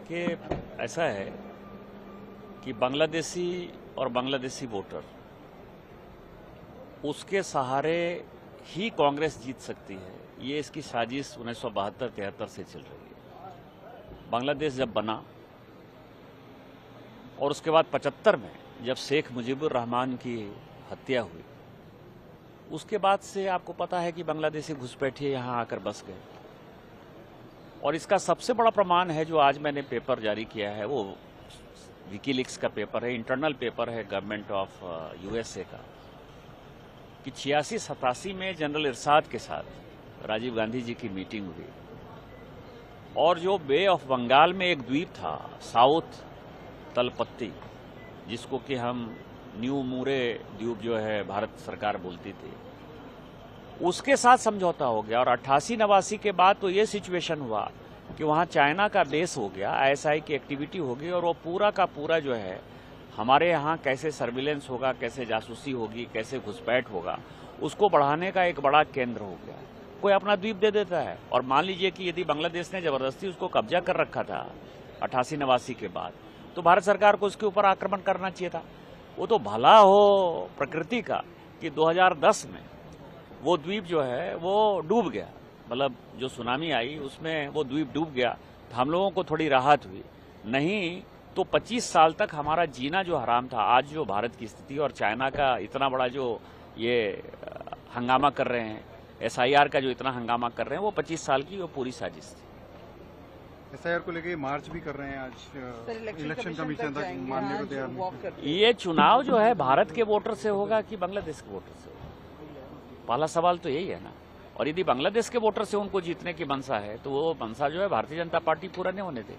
कि ऐसा है कि बांग्लादेशी और बांग्लादेशी वोटर उसके सहारे ही कांग्रेस जीत सकती है। ये इसकी साजिश 1972-73 से चल रही है। बांग्लादेश जब बना और उसके बाद 75 में जब शेख मुजीबुर रहमान की हत्या हुई, उसके बाद से आपको पता है कि बांग्लादेशी घुसपैठिए यहाँ आकर बस गए। और इसका सबसे बड़ा प्रमाण है जो आज मैंने पेपर जारी किया है, वो विकीलीक्स का पेपर है, इंटरनल पेपर है गवर्नमेंट ऑफ यूएसए का, कि 86-87 में जनरल इरशाद के साथ राजीव गांधी जी की मीटिंग हुई और जो बे ऑफ बंगाल में एक द्वीप था साउथ तलपत्ती, जिसको कि हम न्यू मूरे द्वीप जो है भारत सरकार बोलती थी, उसके साथ समझौता हो गया। और 88-89 के बाद तो ये सिचुएशन हुआ कि वहाँ चाइना का बेस हो गया, आईएसआई की एक्टिविटी हो गई और वो पूरा का पूरा जो है हमारे यहाँ कैसे सर्विलेंस होगा, कैसे जासूसी होगी, कैसे घुसपैठ होगा, उसको बढ़ाने का एक बड़ा केंद्र हो गया। कोई अपना द्वीप दे देता है और मान लीजिए कि यदि बांग्लादेश ने जबरदस्ती उसको कब्जा कर रखा था 88-89 के बाद, तो भारत सरकार को उसके ऊपर आक्रमण करना चाहिए था। वो तो भला हो प्रकृति का कि 2010 में वो द्वीप जो है वो डूब गया, मतलब जो सुनामी आई उसमें वो द्वीप डूब गया, तो हम लोगों को थोड़ी राहत हुई। नहीं तो 25 साल तक हमारा जीना जो हराम था। आज जो भारत की स्थिति और चाइना का इतना बड़ा जो ये हंगामा कर रहे हैं, एसआईआर का जो इतना हंगामा कर रहे हैं, वो 25 साल की वो पूरी साजिश थी। एसआईआर को लेके मार्च भी कर रहे हैं आज, इलेक्शन कमीशन तक मानने को तैयार नहीं। ये चुनाव जो है भारत के वोटर से होगा कि बांग्लादेश के वोटर से होगा, पहला सवाल तो यही है ना। और यदि बांग्लादेश के वोटर से उनको जीतने की मंशा है तो वो मंशा जो है भारतीय जनता पार्टी पूरा नहीं होने दे।